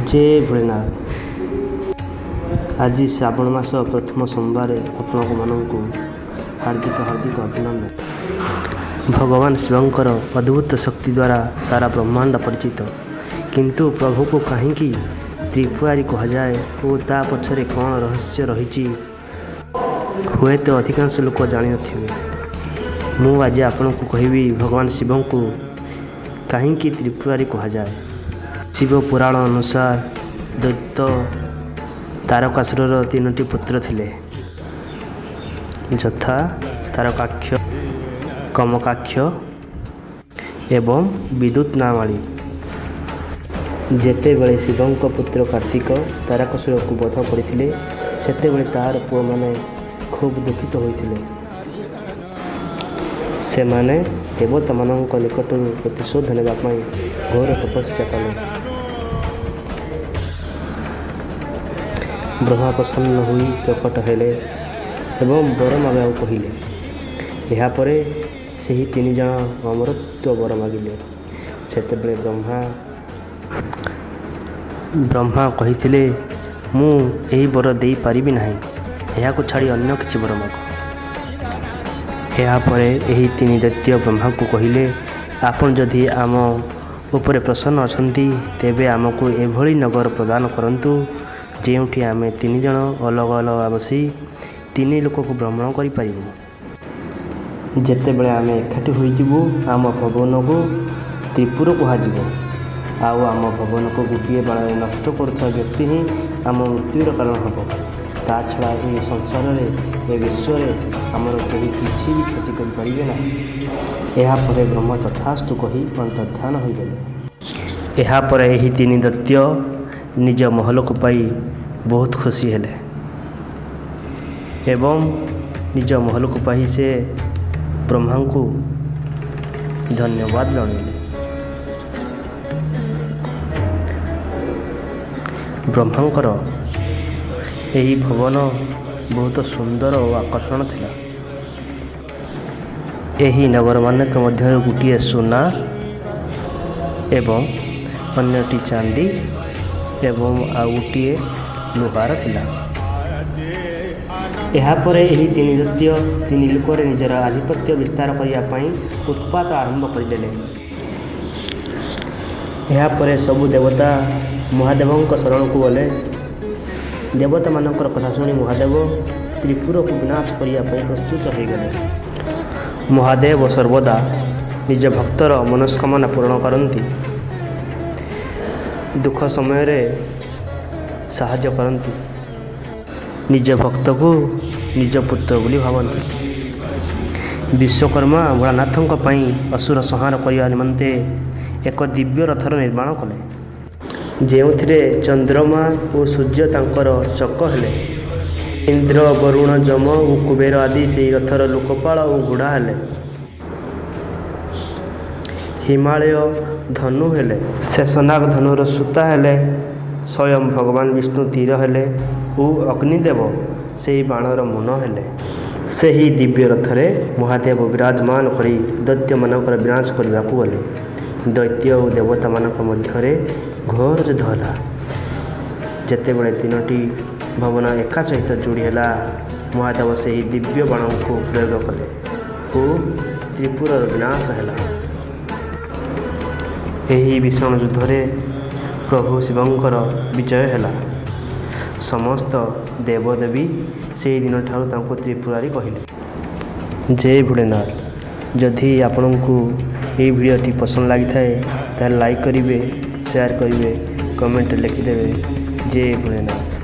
जय भोलेनाथ। आज श्रावण मास प्रथम सोमवार आपको हार्दिक हार्दिक अभिनंदन। भगवान शिवंकर अद्भुत शक्ति द्वारा सारा ब्रह्मांड परिचित, किंतु प्रभु को कहीं त्रिपुरारी कहुए और ता पछरे कौन रहस्य रही हुए तो अधिकांश लोक जान मु आज आपण को कहबी भगवान शिव को कहीं त्रिपुरारी कहुए। शिव पुराण अनुसार दैत्य तारकासुर तीनोटी पुत्र थिले, यथा तारकाक्ष, कमकाक्ष एवं विद्युत नामाली। जेतेबेले शिवंक पुत्र कार्तिक तारकासुर को वध करथिले सेतेबेले तार पुओ माने खूब दुखित होइथिले। सेमाने देवता मानक निकटरू प्रतिशोध नेबा पई घोर तपस्या कले। ब्रह्मा प्रसन्न हुई प्रकट हेले एवं वर मागू कहले। यापर से ही तीन जन अमरत्व वर मागिले। सेतेबेले ब्रह्मा कहिथिले मु एही वर देई पारिबि नाही, एहा को छाड़ी अन्य किछि वर माग। यापर एही तीन दैत्य ब्रह्मा को कहले आपण जदि आम उपरे प्रसन्न अछंती तेबे आमको एभली नगर प्रदान करंतु जेउठी आमे तीन जन अलग अलग बसी तीन लोक को भ्रमण करें। जेतेबेले आमे एकाठी होइजिबु आम भवन को त्रिपुर कहुब। आउ आम भवन को गोटे बाण नष्ट करुवा व्यक्ति ही आम मृत्युर कारण हम। ता छड़ा ये संसार में ए विश्व आमर कहीं किसी भी क्षति करें ना। यापर ब्रह्म तथास्तु कही अंतर्ध्यान हो गले। यापर यही तीन दैत्य निज महल को पाई बहुत खुशी हेले एवं निज महल को पाई से ब्रह्मा को धन्यवाद जणाइले। ब्रह्मांकर यही भवन बहुत सुंदर और आकर्षण थिला। यही नगर मानक मध्य गोटे सोना एवं अन्यटी चांदी एवं आउ गोटे लुहार थिला। यापर यही तीन दैत्य तीन लोक निजर आधिपत्य विस्तार करने उत्पात आरंभ करदे। यापर सबु देवता महादेव शरण को गले। देवता मानकर कथा शुणी महादेव त्रिपुर को विनाश करने प्रस्तुत हो गले। महादेव सर्वदा निज भक्तर मनस्कामना पूर्ण करती, दुख समय रे साहाय्य करती, निज भक्त को निज पुत्र बोली भावती। विश्वकर्मा भोलानाथों असुर संहार करने निमंते एक दिव्य रथर निर्माण कले, जेउथिरे चंद्रमा और सूर्य तांकर चक हेले। इंद्र, वरुण, जम और कुबेर आदि से रथर लोकपाल और घोड़ा हेले। हिमालय धनु हेले, शेषनाग धनुर सूता हेले। स्वयं भगवान विष्णु तीर हेले और अग्निदेव से बाणर मुन हेले। से ही दिव्य रथरे महादेव विराजमान करी दैत्य मानकर विनाश करने को गले। दैत्य और देवता मानक मध्य घोर युद्ध होला। जेतेबेले तीनोटी भवन एका सहित जोड़ीला महादेव से ही दिव्य बाण को प्रयोग कले और त्रिपुर विनाश है। यही भीषण युद्धरे प्रभु शिवंकर विजय है। समस्त देवदेवी से दिन ठार त्रिपुरारी कहले। जय भोलेनाथ। जदि आपण को ये भिडियोटी पसंद लगी था लाइक करेंगे, शेयर करेंगे, कमेंट लिखिदेवे। जय भोलेनाथ।